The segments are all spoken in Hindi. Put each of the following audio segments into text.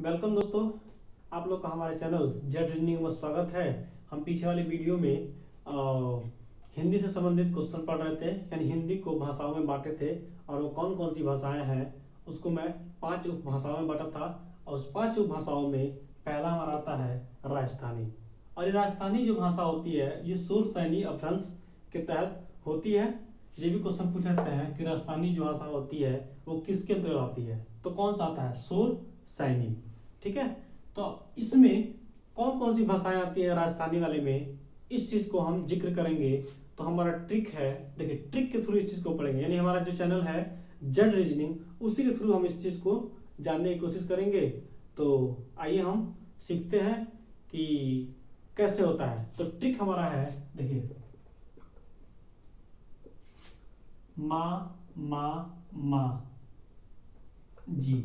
वेलकम दोस्तों, आप लोग का हमारे चैनल जेड रीजनिंग में स्वागत है। हम पीछे वाली वीडियो में हिंदी से संबंधित क्वेश्चन पढ़ रहे थे, यानी हिंदी को भाषाओं में बांटे थे और वो कौन कौन सी भाषाएं हैं उसको मैं 5 उपभाषाओं में बांटा था। और उस 5 उपभाषाओं में पहला हमारा आता है राजस्थानी। और ये राजस्थानी जो भाषा होती है ये सुर सैनी अपभ्रंश के तहत होती है। ये भी क्वेश्चन पूछ सकते हैं कि राजस्थानी जो भाषा होती है वो किसके अंतर्गत आती है, तो कौन सा आता है? सुर सैनी। ठीक है, तो इसमें कौन कौन सी भाषाएं आती है राजस्थानी वाले में, इस चीज को हम जिक्र करेंगे। तो हमारा ट्रिक है, देखिए ट्रिक के थ्रू इस चीज को पढ़ेंगे, यानी हमारा जो चैनल है जेड रीजनिंग उसी के थ्रू हम इस चीज को जानने की कोशिश करेंगे। तो आइए हम सीखते हैं कि कैसे होता है। तो ट्रिक हमारा है, देखिए मा जी।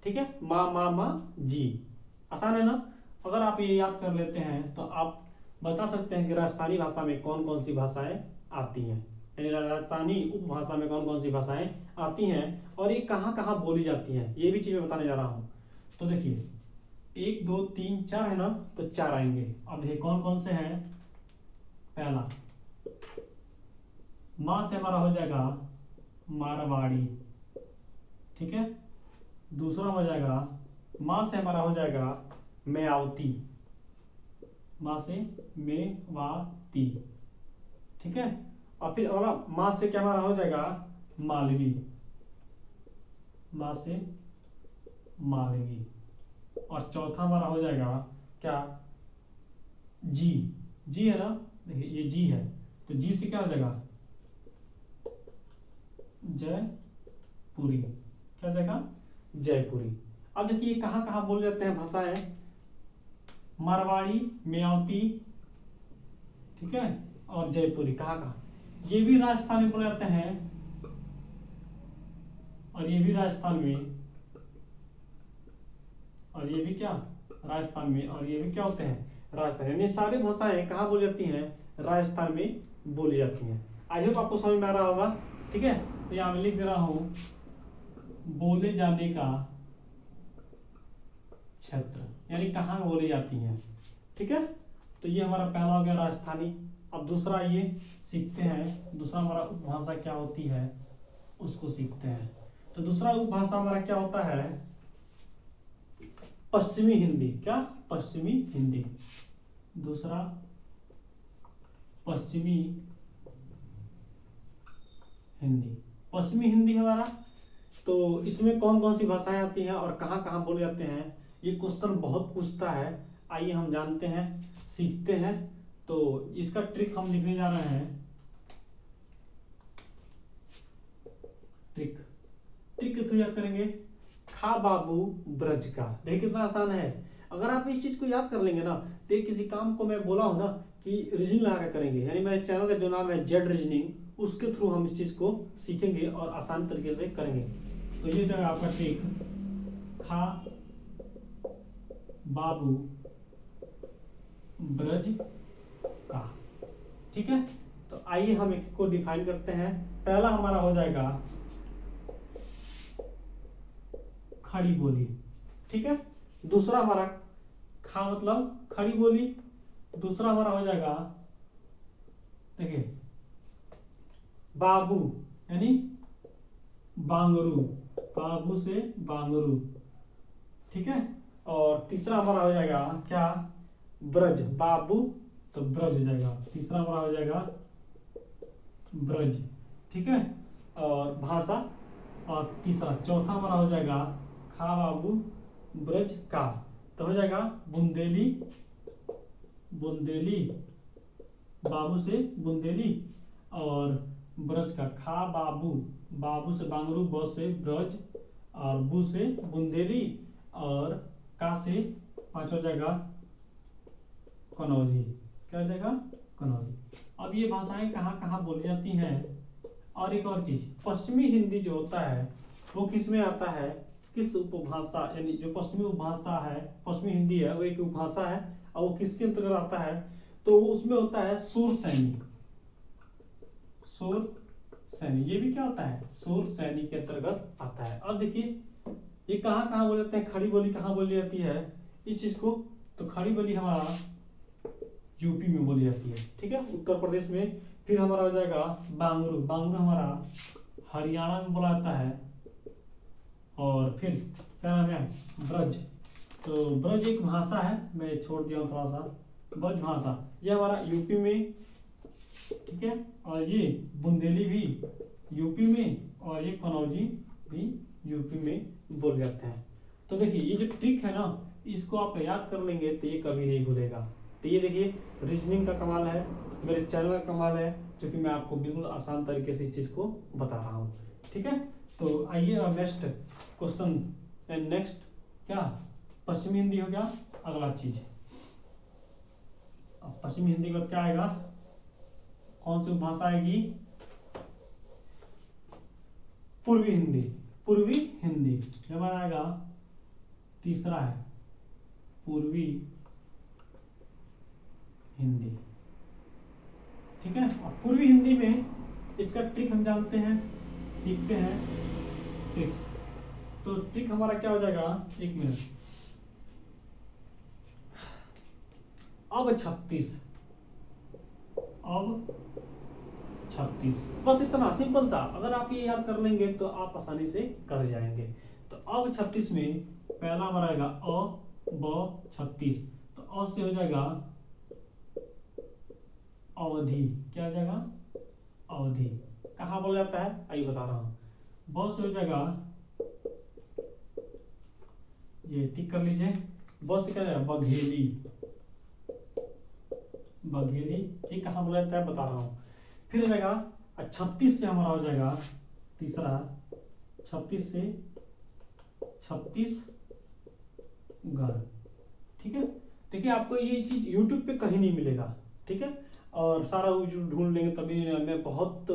ठीक है, मा जी। आसान है ना? अगर आप ये याद कर लेते हैं तो आप बता सकते हैं कि राजस्थानी भाषा में कौन कौन सी भाषाएं आती हैं, यानी राजस्थानी उपभाषा में कौन कौन सी भाषाएं आती हैं और ये कहाँ कहाँ बोली जाती हैं, ये भी चीज मैं बताने जा रहा हूँ। तो देखिए 1 2 3 4 है ना, तो 4 आएंगे। अब देखिए कौन कौन से हैं। पहला माँ से हमारा हो जाएगा मारवाड़ी। ठीक है, दूसरा हो जाएगा माँ से हमारा हो जाएगा मेवाती। माँ से मेवाती। ठीक है, और फिर अगला माँ से क्या हमारा हो जाएगा मालवी। माँ से मालवी। और चौथा हमारा हो जाएगा क्या? जी। जी है ना, देखिए ये जी है, तो जी से क्या हो जाएगा? जयपुरी। क्या हो जाएगा? जयपुरी। अब देखिए कहाँ कहाँ बोले जाते हैं भाषाएं। मारवाड़ी, मेवाती, ठीक है, और जयपुरी। कहाँ कहाँ? ये भी राजस्थान में बोले जाते हैं और ये भी राजस्थान में, और ये भी क्या राजस्थान में, और ये भी क्या होते हैं राजस्थान। यानी सारी भाषाएं कहाँ बोली जाती हैं? राजस्थान में बोली जाती हैं। आई होप आपको समझ में आ रहा होगा। ठीक है, तो यहाँ मैं लिख दे रहा हूं बोले जाने का क्षेत्र, यानी कहाँ बोली जाती हैं। ठीक है, तो ये हमारा पहला हो गया राजस्थानी। अब दूसरा ये सीखते हैं, दूसरा हमारा उपभाषा क्या होती है उसको सीखते हैं। तो दूसरा उपभाषा हमारा क्या होता है? पश्चिमी हिंदी। क्या? पश्चिमी हिंदी। दूसरा पश्चिमी हिंदी। पश्चिमी हिंदी हमारा, तो इसमें कौन कौन सी भाषाएं आती हैं और कहाँ कहाँ बोले जाते हैं, ये क्वेश्चन बहुत पूछता है। आइए हम जानते हैं, सीखते हैं। तो इसका ट्रिक हम लिखने जा रहे हैं। ट्रिक ट्रिक के थ्रू याद करेंगे। खा बाबू ब्रज का। देखिए कितना आसान है। अगर आप इस चीज को याद कर लेंगे ना, तो किसी काम को मैं बोला हूं ना कि रीजनिंग लगा के करेंगे, यानी मेरे चैनल का जो नाम है जेड रीजनिंग, उसके थ्रू हम इस चीज को सीखेंगे और आसान तरीके से करेंगे। तो ये जो है आपका ट्रिक, खा बाबू ब्रज का। ठीक है, तो आइए हम एक को डिफाइन करते हैं। पहला हमारा हो जाएगा खड़ी बोली। ठीक है, दूसरा हमारा खा मतलब खड़ी बोली। दूसरा हमारा हो जाएगा, देखिए बाबू यानी बांगरू, बाबू से बांगरू। ठीक है, और तीसरा हमारा हो जाएगा क्या? ब्रज। बाबू तो ब्रज हो जाएगा, तीसरा हमारा हो जाएगा ब्रज। ठीक है, और भाषा, और तीसरा चौथा हमारा हो जाएगा खा बाबू ब्रज का, तो हो जाएगा बुंदेली। बुंदेली, बाबू से बुंदेली, और ब्रज का खा बाबू, बाबू से बांगरू, ब से ब्रज, और बू से बुंदेली, और का से पांच हो जाएगा कनौजी। क्या हो जाएगा? कनौजी। अब ये भाषाएं कहाँ कहाँ बोली जाती हैं। और एक और चीज, पश्चिमी हिंदी जो होता है वो किस में आता है? किस उपभाषा, यानी जो पश्चिमी उपभाषा है, पश्चिमी हिंदी है वो एक उपभाषा है और वो किसके अंतर्गत आता है? तो उसमें होता है सुर सैनी। सुर सैनी, ये भी क्या होता है? सुर सैनी के अंतर्गत आता है। अब देखिए ये कहाँ कहाँ बोले जाते हैं, खड़ी बोली कहाँ बोली जाती है इस चीज को? तो खड़ी बोली हमारा यूपी में बोली जाती है, ठीक है, उत्तर प्रदेश में। फिर हमारा हो जाएगा बांगरू, बांगरू हमारा हरियाणा में बोला जाता है। और फिर क्या नाम है, ब्रज। तो ब्रज एक भाषा है, मैं छोड़ दिया हूँ थोड़ा सा, ब्रज भाषा ये हमारा यूपी में, ठीक है। और ये बुंदेली भी यूपी में, और ये कनौजी भी यूपी में बोल जाते हैं। तो देखिए ये जो ट्रिक है ना, इसको आप याद कर लेंगे तो ये कभी नहीं भूलेगा। तो ये देखिए रीजनिंग का कमाल है, मेरे चैनल का कमाल है, जो कि मैं आपको बिल्कुल आसान तरीके से इस चीज को बता रहा हूँ, ठीक है। तो आइए अब नेक्स्ट क्वेश्चन एंड नेक्स्ट क्या, पश्चिमी हिंदी हो गया अगला चीज। अब पश्चिमी हिंदी का क्या आएगा, कौन सी भाषा आएगी, पूर्वी हिंदी। पूर्वी हिंदी हमारा आएगा तीसरा है पूर्वी हिंदी, ठीक है। और पूर्वी हिंदी में इसका ट्रिक हम जानते हैं, सीखते हैं ट्रिक्स। तो ट्रिक हमारा क्या हो जाएगा, एक मिनट, अब 36, अब 36, बस इतना सिंपल सा। अगर आप ये याद कर लेंगे तो आप आसानी से कर जाएंगे। तो अब 36 में पहला हमारा आएगा अ ब 36, तो अ से हो जाएगा अवधि, क्या हो जाएगा अवधि। कहाँ बोला जाता है आइए बता रहा हूँ। ब से हो जाएगा, ये टिक कर लीजिए, ब से क्या जाएगा बघेली, बघेली, ये कहाँ बोला जाता है बता रहा हूँ। फिर हो जाएगा 36 से हमारा हो जाएगा तीसरा, 36 से 36 गढ़, ठीक है। देखिए आपको ये चीज YouTube पे कहीं नहीं मिलेगा, ठीक है। और सारा ढूंढ लेंगे तभी, मैं बहुत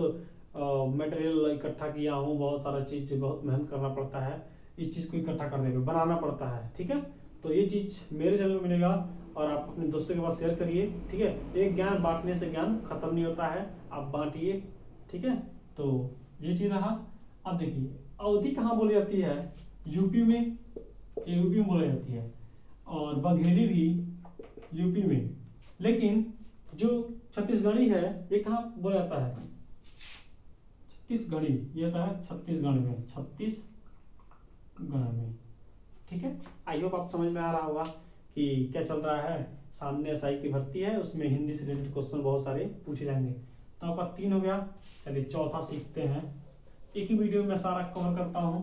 मटेरियल इकट्ठा किया हूँ, बहुत सारा चीज, बहुत मेहनत करना पड़ता है इस चीज को इकट्ठा करने में, बनाना पड़ता है, ठीक है। तो ये चीज मेरे चैनल में मिलेगा और आप अपने दोस्तों के पास शेयर करिए, ठीक है। एक ज्ञान बांटने से ज्ञान खत्म नहीं होता है, आप बांटिए, ठीक है। तो ये चीज रहा। अब देखिए अवधि कहाँ बोली जाती है, यूपी में, यूपी में बोली जाती है, और बघेली भी यूपी में। लेकिन जो छत्तीसगढ़ी है ये कहाँ बोला जाता है, छत्तीसगढ़ी, ये होता है छत्तीसगढ़ में, छत्तीसगढ़ में, ठीक है। आई होप आप समझ में आ रहा होगा कि क्या चल रहा है। सामने एसआई की भर्ती है, उसमें हिंदी से रिलेटेड क्वेश्चन बहुत सारे पूछे जाएंगे। तो आपका 3 हो गया, चलिए चौथा सीखते हैं, एक ही वीडियो में सारा कवर करता हूँ।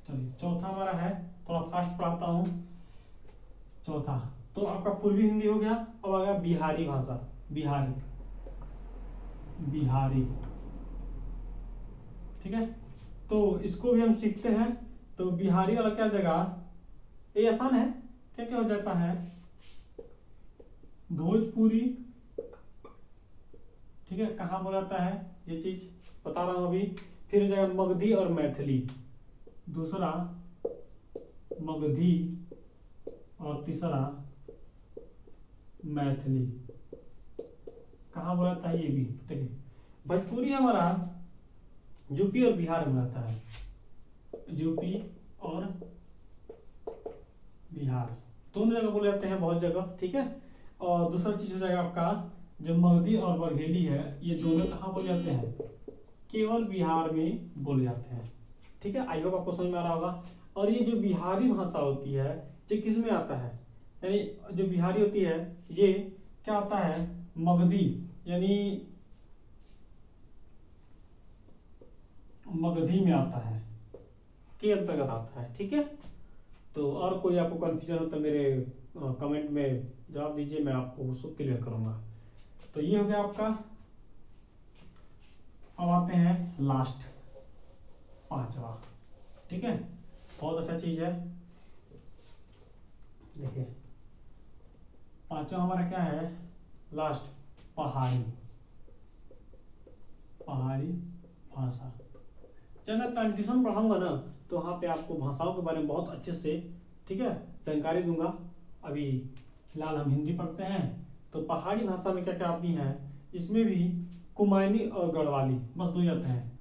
चलिए चौथा हमारा है, थोड़ा फास्ट पढ़ाता हूँ। चौथा तो आपका पूर्वी हिंदी हो गया, अब आ गया बिहारी भाषा, बिहारी, बिहारी, ठीक है। तो इसको भी हम सीखते हैं। तो बिहारी वाला क्या जगह, ये आसान है, क्या क्या हो जाता है, भोजपुरी, ठीक है, कहाँ बोला जाता है ये चीज बता रहा हूं अभी। फिर हो जाएगा मगधी और मैथिली, दूसरा मगधी और तीसरा मैथिली, कहाँ बोला जाता है ये भी, ठीक है। भोजपुरी हमारा यूपी और बिहार में आता है, यूपी और बिहार दोनों जगह बोले जाते हैं, बहुत जगह, ठीक है। और दूसरा चीज हो जाएगा आपका जो मगधी और बघेली है, ये दोनों कहाँ बोले जाते हैं, केवल बिहार में बोले जाते हैं, ठीक है। आई होप आपको समझ में आ रहा होगा। और ये जो बिहारी भाषा होती है ये किस में आता है, यानी जो बिहारी होती है ये क्या आता है, मगधी, यानी मगधी में आता है, के अंतर्गत आता है, ठीक है। तो और कोई आपको कंफ्यूजन हो तो मेरे कमेंट में जवाब दीजिए, मैं आपको उसको क्लियर करूंगा। तो ये हो गया आपका। अब आते हैं लास्ट, पांचवा, ठीक है, बहुत अच्छा चीज है। देखिए पांचवा हमारा क्या है, लास्ट, पहाड़ी, पहाड़ी भाषा। जब मैं कंटिन्यूशन पढ़ाऊंगा ना तो वहाँ पे आपको भाषाओं के बारे में बहुत अच्छे से, ठीक है, जानकारी दूंगा। अभी फिलहाल हम हिंदी पढ़ते हैं। तो पहाड़ी भाषा में क्या क्या आती हैं, इसमें भी कुमायूनी और गढ़वाली, बस दो जाते हैं,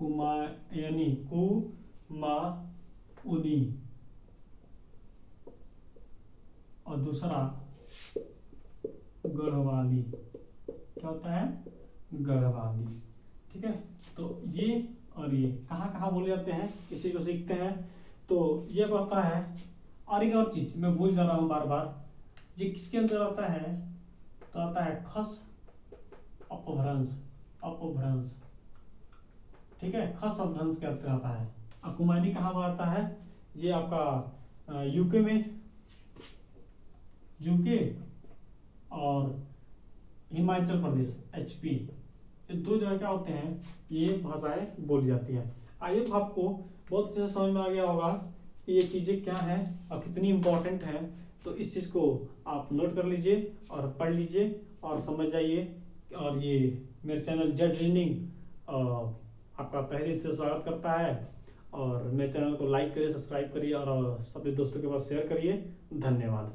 कुमायूनी, कुमाऊनी, और दूसरा गढ़वाली। क्या होता है? गढ़वाली। ठीक है, तो ये और ये कहाँ कहाँ बोले जाते हैं, इसी को सीखते हैं। तो ये होता है, और एक और चीज मैं भूल जा रहा हूँ बार बार, ये किसके अंदर आता है? तो आता है खस अपभ्रंश, अपभ्रंश। ठीक है, खस अपभ्रंश के अंदर आता है। अब कुमायूनी कहाँ पर आता है? ये आपका यूके में, यूके और हिमाचल प्रदेश, एचपी, ये दो जगह क्या होते हैं, ये भाषाएं बोली जाती हैं। आइए तो आपको बहुत अच्छे से समझ में आ गया होगा कि ये चीज़ें क्या हैं और कितनी इम्पोर्टेंट है। तो इस चीज़ को आप नोट कर लीजिए और पढ़ लीजिए और समझ जाइए। और ये मेरे चैनल जेड रीजनिंग आपका पहले से स्वागत करता है। और मेरे चैनल को लाइक करिए, सब्सक्राइब करिए और सभी दोस्तों के पास शेयर करिए। धन्यवाद।